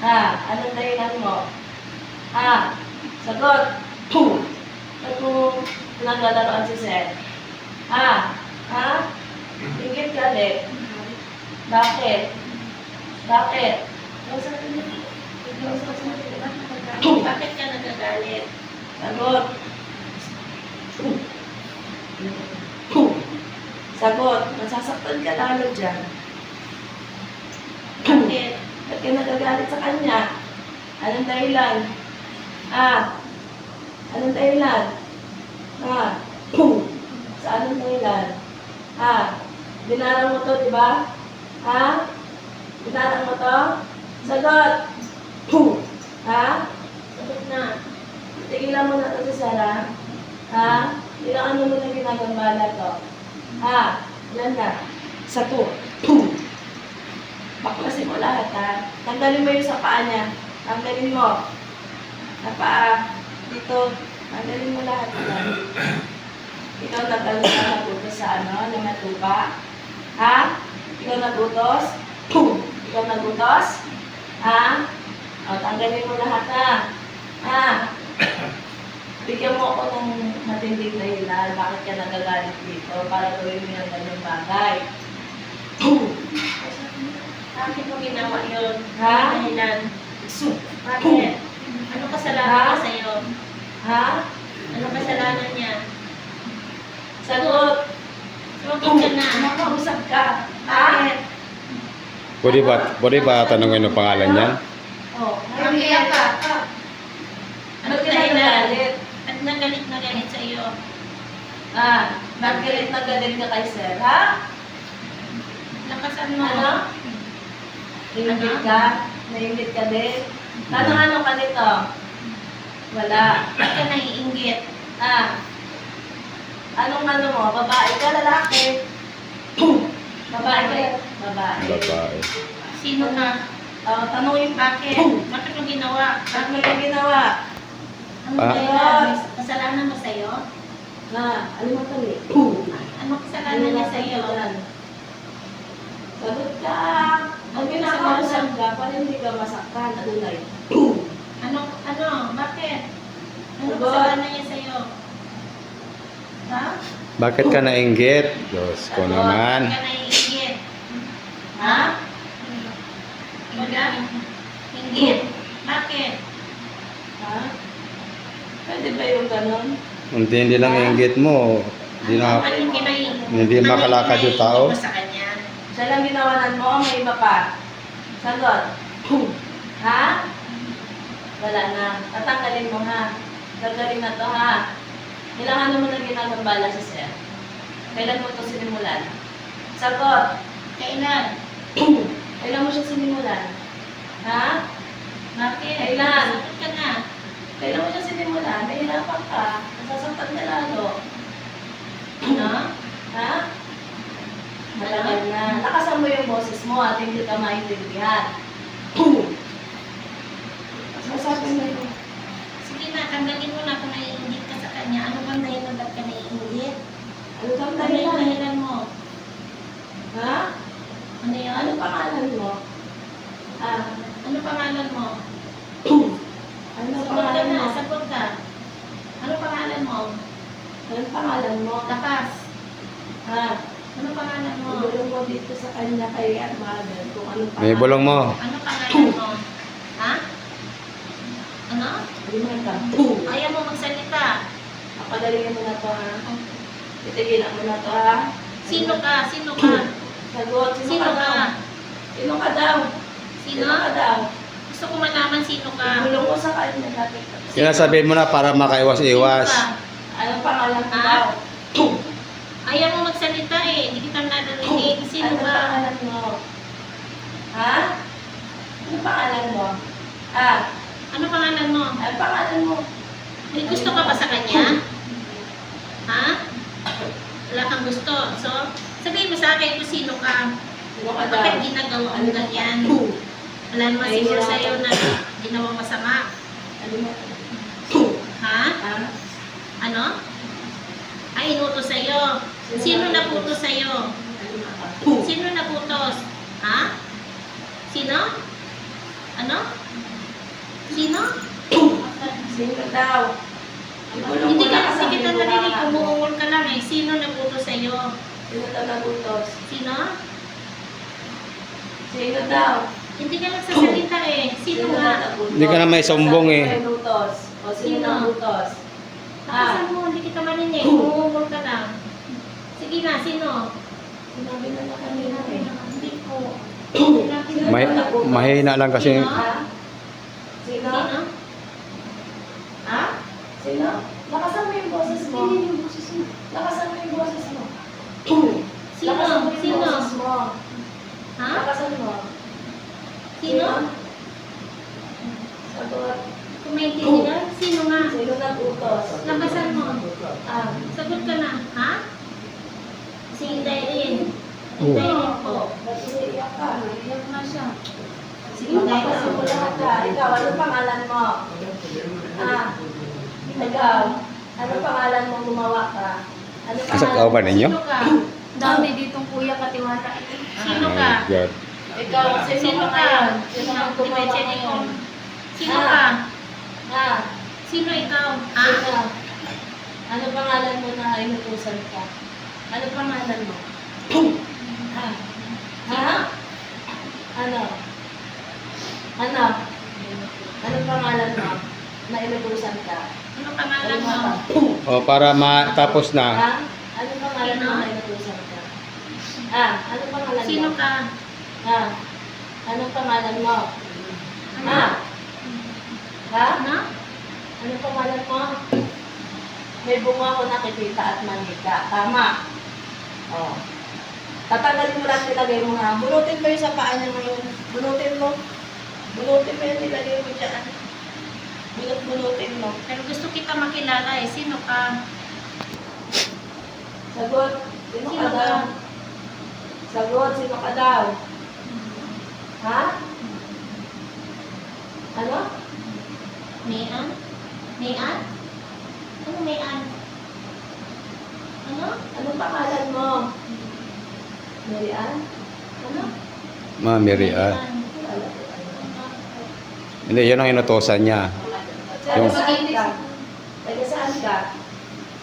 Anong dahilan mo? Sagot. Ba't mo naglalaro si Sir? Ingit ka ulit. Bakit? Bakit? Bakit ka nagagalit? Sagot. Sagot. Masasaktan ka lalo dyan. Bakit? Ba't ka nagagalit sa kanya? Anong dahilan? Anong dahilan? Sa anong dahilan? Binarang mo to, di ba? Binarang mo to? Sagot! Sagot na. Tigilan mo na to si Sarah. Ilang ano mo na ginagambala to? Ilan na? Sa to. Baklasin mo lahat, ha? Tanggalin mo yung sa paa niya. Tanggalin mo. Sa paa. Dito. Tanggalin mo lahat. Ikaw nagutos sa ano? Na matupa? Ikaw nagutos? Ikaw nagutos? Tanggalin mo lahat, ha? Bigyan mo ako ng matinding dahilan. Bakit ka nagagalit dito? Para gawin mo yung ganyang bagay. Bakit mo ginawa yun? Dahilan. Bakit? Ano kasalanan niya sa'yo? Ano kasalanan niya? Sagot. Sumagot ka na. Makausap ka. Bakit? Pwede ba tanongin ang pangalan niya? Bakit? Ano Anong dahilan? dahilan? At nagalit na galit sa'yo? Galit na galit ka kay Sir, ha? Lakasan mo. Ano? Nainggit ka? Nainggit ka din? Ano ka nito? Wala. Ba't ka naiinggit? Anong ano mo? Babae ka, lalaki? Babae ka? Babae. Babae. Sino ka? Tanungin Bakit? Bakit mo ginawa? bakit mo yung ginawa? Ano dahilan? Kasalanan mo sa'yo? Ano mo tali? Ano kasalanan niya sa'yo? Sagot ka. Pag pinakausap ka, para hindi ka masaktan. Ano na yun? Ano? Bakit? Ano Sagot. kasalanan niya sa'yo? Ha? Bakit ka nainggit? Diyos ko naman. Bakit ka naiinggit? Ha? Wala? Inggit? Bakit? Ha? Pwede ba yung ganun? Hindi lang inggit mo. Anong Hindi makalakad yung tao. mo sa kanya? Siya lang ginawanan mo, may iba pa. Sagot. Ha? Wala na. Tatanggalin mo, ha? Gagaling na to, ha? Ilang ano mo na ginagambala si Sir? Kailan mo to sinimulan? Sagot. Kailan? Kailan mo siya sinimulan? Ha? Bakit? Kailan? Sagot ka na. Kailan mo siya sinimulan? Nahihirapan ka. Nasasaktan ka lalo. Ano? Ha? Matagal na. Lakasan mo yung boses mo at hindi ka maintindihan. Masasabi mo yun. Sige na, tanggalin mo na kung naiinggit ka sa kanya. Ano bang dahilan ba't ka naiinggit? Ano kang Ano yung dahilan? dahilan mo? Ha? Ano yun? Ano pangalan mo? Ano pangalan mo? Ano Sagot ka pangalan na, mo? sagot ka. Ano pangalan mo? Ano pangalan mo? Lakas. Ano pangalan mo? Ibulong mo dito sa kanya kay Mother kung ano pangalan. May bulong mo. Ano pangalan mo? Ha? Ano? Liman ka. Ayaw mo magsalita. Papadalingin mo na to, ha? Titigilan mo na to, ha? Sino ka? Sino ka? Sagot. Sino ka? Sino ka daw? Sino? ka daw? Gusto ko malaman sino ka. Ibulong mo sa kanya dati. Sinasabihin mo na para makaiwas-iwas. Sino ka? Anong pangalan mo Ha? daw? Ayaw mo magsalita eh. Hindi kita nadarinig. Sino Ano ka? pangalan mo? Ha? Ano pangalan mo? Ano pangalan mo? Ano pangalan mo? May gusto ka ba sa kanya? Ha? Wala kang gusto. So, sabihin mo sa akin kung sino ka. Sino ka daw? Bakit ginagawa mo ganyan? Wala naman siguro sa'yo na ginawang masama. Ano mo? Ha? Ano? Ay, inutos sa'yo. Sino naputos sa'yo? Sino naputos? Ha? Sino? Ano? Sino? Sino daw? Hindi kita narinig, umuungol ka lang eh. Sino nagutos sa'yo? Sino daw nagutos? Sino? Sino daw? Hindi ka nagsasalita eh. Sino nga? nagutos? Hindi ka na may sumbong eh. Sino nagutos? O sino Sino? nagutos? Nakasan mo, hindi kita marinig. Umuungol ka lang. Sige na, sino? Sinabi na kanina eh. Hindi po. Mahina lang kasi. Ha? Sino? Sino? Ha? Sino? Lakasan mo yung boses mo. Lakasan mo yung boses mo. Sino? Lakasan mo yung Sino? boses mo. Ha? Lakasan mo. Sino? Sagot. Kung maintindihan ka, sino nga? Sino nagutos? Labasan mo. Ah. Sagot ka na. Ha? Si Dailin. Oh. Dailin po. Ba't iiyak ka? Iyak na siya. Si Lakasan mo lahat ka. Ikaw, anong pangalan mo? Ah. Ikaw, anong pangalan mo gumawa ka? Ano Kasakaw ba ninyo? Sino ka? Dami ditong kuya katiwala. Sino ka? My God. Ikaw, sino Sino ka ka? ngayon? Sino ang Sino gumawa ka? ngayon? Sino ka? Ah. Sino ikaw? Ha? Sino? Ano pangalan mo na inutusan ka? Ano pangalan mo? Ha? Ha? Ano? Ano? Ano pangalan mo na inutusan ka? Ano pangalan mo? O, para matapos na. Ha? Ano pangalan mo na inutusan ka? Ah, ano pangalan mo? Sino ka? Ha? Ano pangalan mo? Ano? Ha? Ha? Ano? Ano pangalan mo? May bunga ko nakikita at manika. Tama. Oh. Tatanggalin mo lang, nilagay mo nga. Bunutin mo yung sa paa niya ngayon. Bunutin mo. Bunutin mo yung nilagay mo dyan. Bunutin mo. Pero gusto kita makilala eh. Sino ka? Sagot. Sino Sino ka ka? daw? Sagot. Sino ka daw? Ha? Ano? Mayan? Mayan? Ano Mayan? Ano? Anong pangalan mo? Mary Ann? Ano? Mami Ria. Hindi, yun ang inutosan niya. Taga Yung- saan ka? Taga saan ka?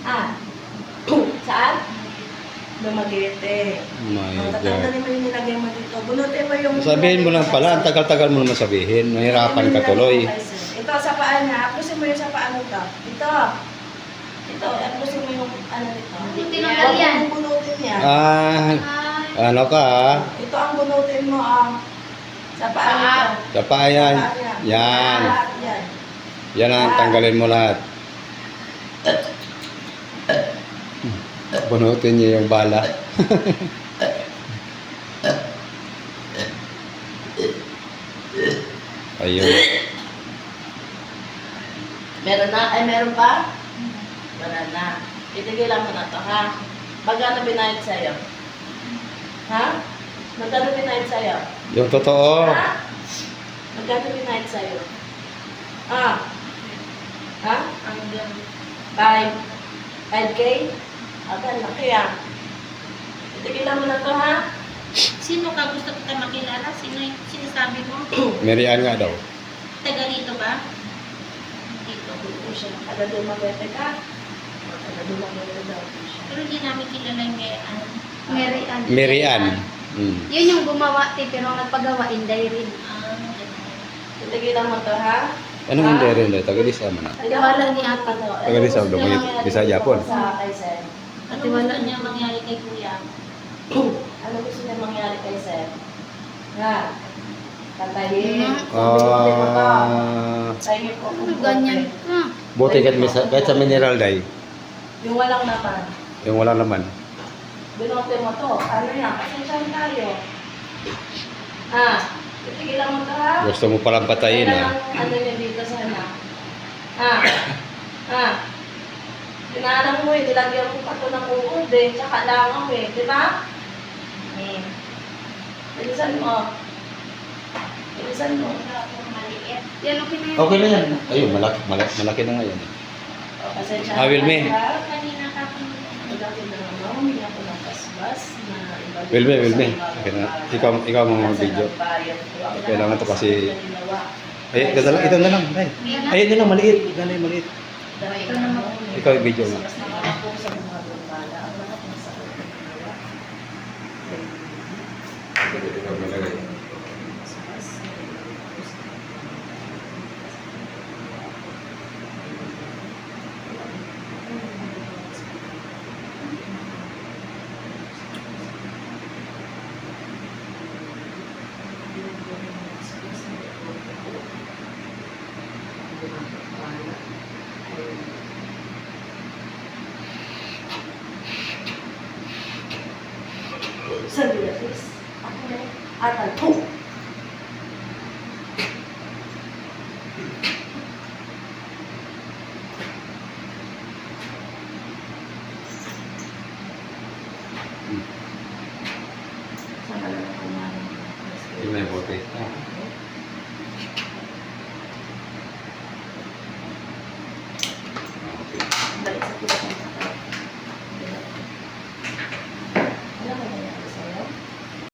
Ah. Saan? Lumagete. My God. Tatanggalin mo yung nilagay mo dito. Bunutin mo yung... Sabihin mo lang pala, ang tagal-tagal mo naman sabihin. Mahirapan ka tuloy. Ito, sa paa niya. Apusin mo yung sa paa mo ito. Ito. Ito, apusin mo yung ano nito. Hindi tinanggal yan. Huwag mong bunutin yan. Ah, ano ka ah? Ito ang bunutin mo, sa paa nito. Sa paa yan. Sa paa niya. Yan. Lahat yan. Yan ang tanggalin mo lahat. Bunutin niya yung bala. Ayun. Meron na? Ay, meron pa? Wala na. Itigilan mo na to, ha? Magkano binayad sa'yo? Ha? Magkano binayad sa'yo? Yung totoo. Ha? Magkano binayad sa'yo? Ah? Ha? Ang 5K? Agad, laki ah. Itigilan mo na to, ha? Sino ka? Gusto kita makilala? Sino yung sinasabi mo? Merian nga daw. Taga rito ba? Dito. Dito siya. Taga Dumaguete ka? Taga Dumaguete daw siya. Pero hindi namin kilala yung Mayan. Mary Ann. Merian. Yun yung gumawa, pero ang nagpagawa, Inday rin. Ah, Itigilan mo to, ha? Anong hindi rin daw? Tagalisa mo na. Katiwala ni ate. Taga Rizal, Dumaguete, Bisaya po. Sa kay Sen. ano gusto niya mangyari kay Kuya? Ano gusto niya mangyari kay Sen? Ha? Katayin. Ah, Tayo ko. Ano ganyan? buti kahit sa mineral day. Yung walang naman. Yung wala naman. Binote mo to. Ano yan? Pasensyahan tayo. Titigilan mo to, ha? Gusto mo palang patayin ah. Ano niya dito sana? Pinalang mo eh. Nilagyan mo pa to ng uod eh. Tsaka langaw eh. Di ba? Bilisan mo. Bilisan mo. Maliit. Yan okay na yan. Okay na yan. Ayun, malaki na ngayon. Pasensya I will, me. Kanina ka Malaki na, no? humingi ako ng kasbas na ibalik Wilme, ko sa Wilme. ibang Okay na. tao. Ikaw ang mga Kasi video. nagbayad ko. Ang Kailangan to kasi- na ginawa. Ay, ito na lang. Ito na lang. Ay, ay ito na maliit. Ito na yung maliit. Dahil Ito naman. Ikaw yung video mo. Mas naman ako sa mga gumala. Ang lahat ng sakit na ginawa. Ito, ito, ito, ito.